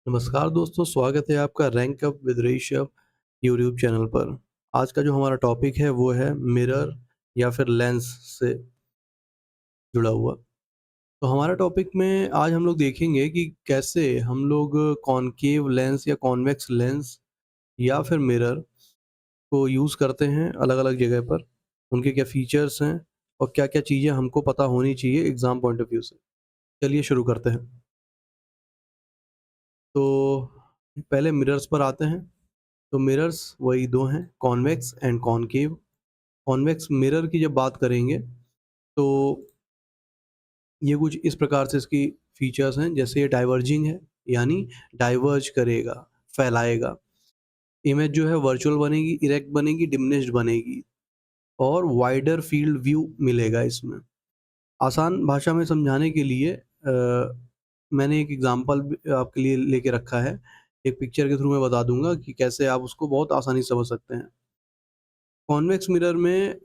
नमस्कार दोस्तों, स्वागत है आपका rank up with Rishabh YouTube channel पर। आज का जो हमारा टॉपिक है वो है मिरर या फिर लेंस से जुड़ा हुआ। तो हमारा टॉपिक में आज हम लोग देखेंगे कि कैसे हम लोग कॉनकेव लेंस या कॉन्वेक्स लेंस या फिर मिरर को यूज़ करते हैं अलग-अलग जगह पर। उनके क्या फीचर्स हैं और क्या-क्या चीज़ें हमको पता होनी चाहिए एग्ज़ाम पॉइंट ऑफ व्यू से। चलिए शुरू करते हैं। तो पहले मिरर्स पर आते हैं। तो मिरर्स वही 2 हैं, convex and concave. Convex mirror की जब बात करेंगे तो ये कुछ इस प्रकार से इसकी फीचर्स हैं, जैसे ये डाइवर्जिंग है, यानी डाइवर्ज करेगा, फैलाएगा। इमेज जो है वर्चुअल बनेगी, इरेक्ट बनेगी, डिमिनिश्ड बनेगी और वाइडर फील्ड व्यू मिलेगा इसमें। आसान भाषा में समझाने के लिए मैंने एक एग्जांपल आपके लिए लेके रखा है। एक पिक्चर के थ्रू मैं बता दूंगा कि कैसे आप उसको बहुत आसानी से समझ सकते हैं। कॉन्वेक्स मिरर में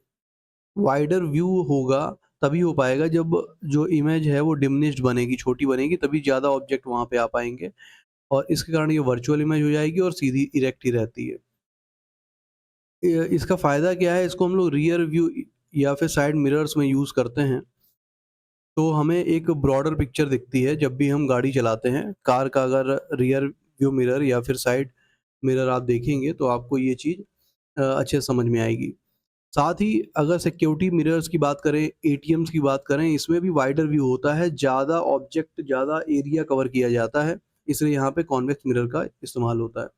वाइडर व्यू होगा, तभी हो पाएगा जब जो इमेज है वो डिमिनिश्ड बनेगी, छोटी बनेगी, तभी ज़्यादा ऑब्जेक्ट वहाँ पे आ पाएँगे और इसके कारण ये वर्चुअल इमेज हो जाएगी और सीधी इरेक्ट ही रहती है। इसका फ़ायदा क्या है? इसको हम लोग रियर व्यू या फिर साइड मिरर्स में यूज़ करते हैं, तो हमें एक ब्रॉडर पिक्चर दिखती है जब भी हम गाड़ी चलाते हैं। कार का अगर रियर व्यू मिरर या फिर साइड मिरर आप देखेंगे तो आपको ये चीज़ अच्छे से समझ में आएगी। साथ ही अगर सिक्योरिटी मिरर्स की बात करें, एटीएम्स की बात करें, इसमें भी वाइडर व्यू होता है, ज़्यादा ऑब्जेक्ट, ज़्यादा एरिया कवर किया जाता है, इसलिए यहाँ पे कॉन्वेक्स मिरर का इस्तेमाल होता है।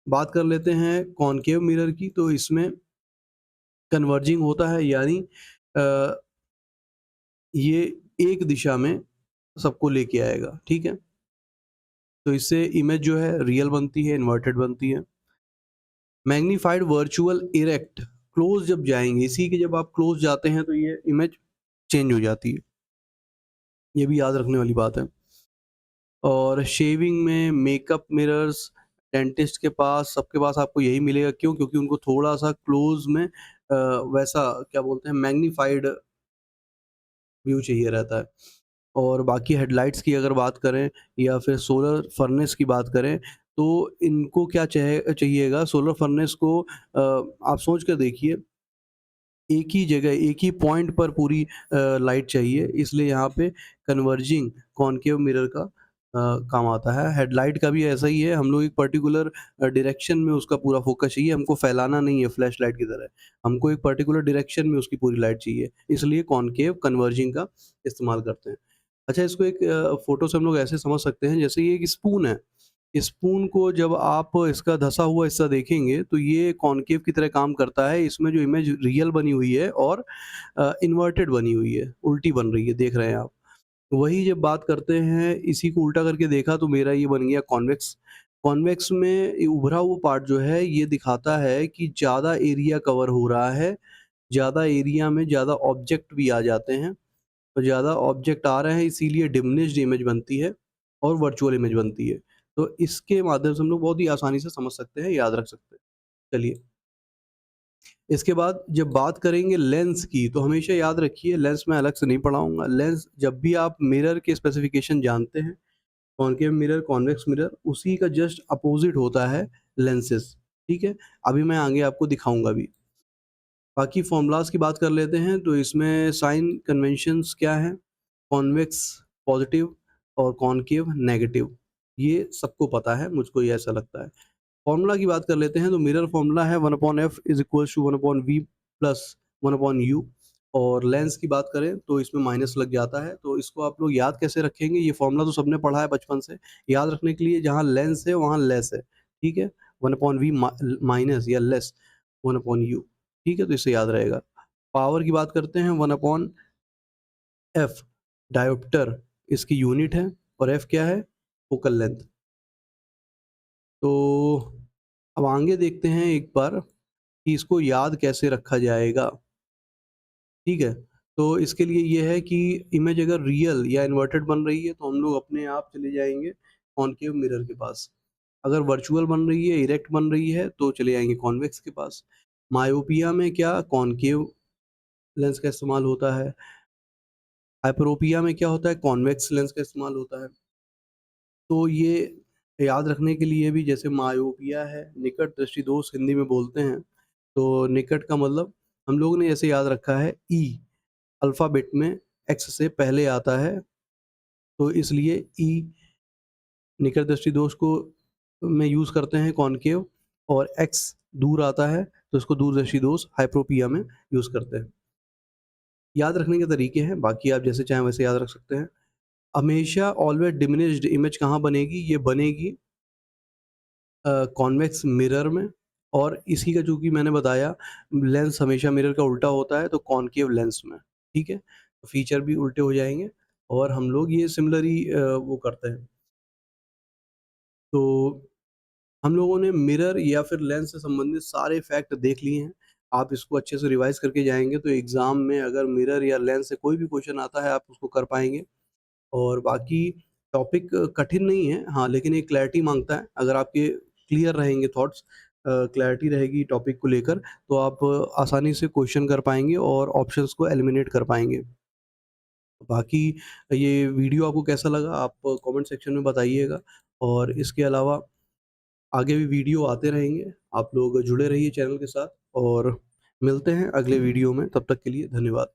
बात कर लेते हैं कॉनकेव मिरर की, तो इसमें कन्वर्जिंग होता है, यानी अ, ये एक दिशा में सबको लेके आएगा, ठीक है? तो इससे इमेज जो है रियल बनती है, इन्वर्टेड बनती है। मैग्नीफाइड वर्चुअल इरेक्ट, क्लोज़ जब जाएँगे, इसी के जब आप क्लोज़ जाते हैं तो ये इमेज चेंज हो जाती है। ये भी याद रखने वाली बात है। और शेविंग में मेकअप मिरर्स, डेंटिस्ट के पास, सबके पास आपको यही मिलेगा। क्यों? क्योंकि उनको थोड़ा-सा क्लोज़ में वैसा क्या बोलते हैं, मैग्नीफाइड व्यू चाहिए रहता है। और बाकी हेडलाइट्स की अगर बात करें या फिर सोलर फर्नेस की बात करें, तो इनको क्या चाहिएगा, सोलर फर्नेस को आप सोच कर देखिए, एक ही जगह, एक ही पॉइंट पर पूरी लाइट चाहिए, इसलिए यहाँ पे कन्वर्जिंग कॉनकेव मिरर का काम आता है। हेडलाइट का भी ऐसा ही है, हम लोग एक पर्टिकुलर डायरेक्शन में उसका पूरा फ़ोकस चाहिए, हमको फैलाना नहीं है फ्लैश लाइट की तरह। हमको एक पर्टिकुलर डायरेक्शन में उसकी पूरी लाइट चाहिए, इसलिए कॉनकेव कन्वर्जिंग का इस्तेमाल करते हैं। अच्छा, इसको एक फ़ोटो से हम लोग ऐसे समझ सकते हैं, जैसे ये एक स्पून है। स्पून को जब आप इसका धँसा हुआ हिस्सा देखेंगे तो ये कॉनकेव की तरह काम करता है। इसमें जो इमेज रियल बनी हुई है और इन्वर्टेड बनी हुई है, उल्टी बन रही है, देख रहे हैं आप। वही जब बात करते हैं, इसी को उल्टा करके देखा तो मेरा ये बन गया कॉन्वेक्स। कॉन्वेक्स में ये उभरा हुआ पार्ट जो है ये दिखाता है कि ज़्यादा एरिया कवर हो रहा है, ज़्यादा एरिया में ज़्यादा ऑब्जेक्ट भी आ जाते हैं। तो ज़्यादा ऑब्जेक्ट आ रहे हैं, इसीलिए डिमिनिश्ड इमेज बनती है और वर्चुअल इमेज बनती है। तो इसके माध्यम से हम लोग बहुत ही आसानी से समझ सकते हैं, याद रख सकते हैं। चलिए, इसके बाद जब बात करेंगे लेंस की, तो हमेशा याद रखिए लेंस मैं अलग से नहीं पढ़ाऊँगा। लेंस जब भी आप मिरर के स्पेसिफ़िकेशन जानते हैं, कॉनकेव मिरर, कॉन्वेक्स मिरर, उसी का जस्ट अपोज़िट होता है लेंसेज़, ठीक है? अभी मैं आगे आपको दिखाऊँगा भी। बाकी फ़ॉर्मूलाज़ की बात कर लेते हैं, तो इसमें साइन कन्वेंशंस क्या हैं? कॉन्वेक्स पॉज़िटिव और कॉनकेव नेगेटिव, ये सबको पता है, मुझको ये ऐसा लगता है। फ़ॉर्मूला की बात कर लेते हैं, तो मिरर फ़ॉर्मूला है 1/f is equals to 1/v plus 1/u। और लेंस की बात करें तो इसमें माइनस लग जाता है, तो इसको आप लोग याद कैसे रखेंगे? ये फ़ॉर्मूला तो सबने पढ़ा है बचपन से। याद रखने के लिए जहाँ लेंस है वहाँ लेस है, ठीक है? 1/v माइनस या लेस 1/u, ठीक है? तो इससे याद रहेगा। पावर की बात करते हैं, 1/f डायोप्टर इसकी यूनिट है और f क्या है? Focal length. तो अब आगे देखते हैं एक बार कि इसको याद कैसे रखा जाएगा, ठीक है? तो इसके लिए ये है कि इमेज अगर रियल या इन्वर्टेड बन रही है तो हम लोग अपने आप चले जाएँगे कॉनकेव मिरर के पास। अगर वर्चुअल बन रही है, इरेक्ट बन रही है तो चले जाएँगे कॉन्वेक्स के पास। मायोपिया में क्या कॉनकेव लेंस का इस्तेमाल होता है। हाइपरोपिया में क्या होता है, कॉन्वेक्स लेंस का इस्तेमाल होता है। तो ये याद रखने के लिए भी, जैसे मायोपिया है, निकट दृष्टिदोष हिंदी में बोलते हैं। तो निकट का मतलब हम लोगों ने ऐसे याद रखा है ई, अल्फ़ाबेट में एक्स से पहले आता है, तो इसलिए ई निकट दृष्टिदोष को में यूज़ करते हैं कॉनकेव, और एक्स दूर आता है तो इसको दूरदर्शी दोष हाइपरोपिया में यूज़ करते हैं। याद रखने के तरीके हैं, बाकी आप जैसे चाहें वैसे याद रख सकते हैं। हमेशा ऑलवेज़ डिमिनिश्ड इमेज कहाँ बनेगी? ये बनेगी कॉन्वेक्स मिरर में, और इसी का चूँकि मैंने बताया लेंस हमेशा मिरर का उल्टा होता है, तो कॉनकेव लेंस में, ठीक है? तो फीचर भी उल्टे हो जाएँगे और हम लोग ये सिमिलर ही वो करते हैं। तो हम लोगों ने मिरर या फिर लेंस से संबंधित सारे फैक्ट देख लिए हैं। आप इसको अच्छे से रिवाइज़ करके जाएँगे तो एग्ज़ाम में अगर मिरर या लेंस से कोई भी क्वेश्चन आता है, आप उसको कर पाएँगे। और बाकी टॉपिक कठिन नहीं है, हाँ, लेकिन एक क्लैरिटी माँगता है। अगर आपके क्लियर रहेंगे थॉट्स, क्लैरिटी रहेगी टॉपिक को लेकर, तो आप आसानी से क्वेश्चन कर पाएँगे और ऑप्शंस को एलिमिनेट कर पाएँगे। बाकी ये वीडियो आपको कैसा लगा, आप कमेंट सेक्शन में बताइएगा, और इसके अलावा आगे भी वीडियो आते रहेंगे। आप लोग जुड़े रहिए चैनल के साथ, और मिलते हैं अगले वीडियो में। तब तक के लिए धन्यवाद।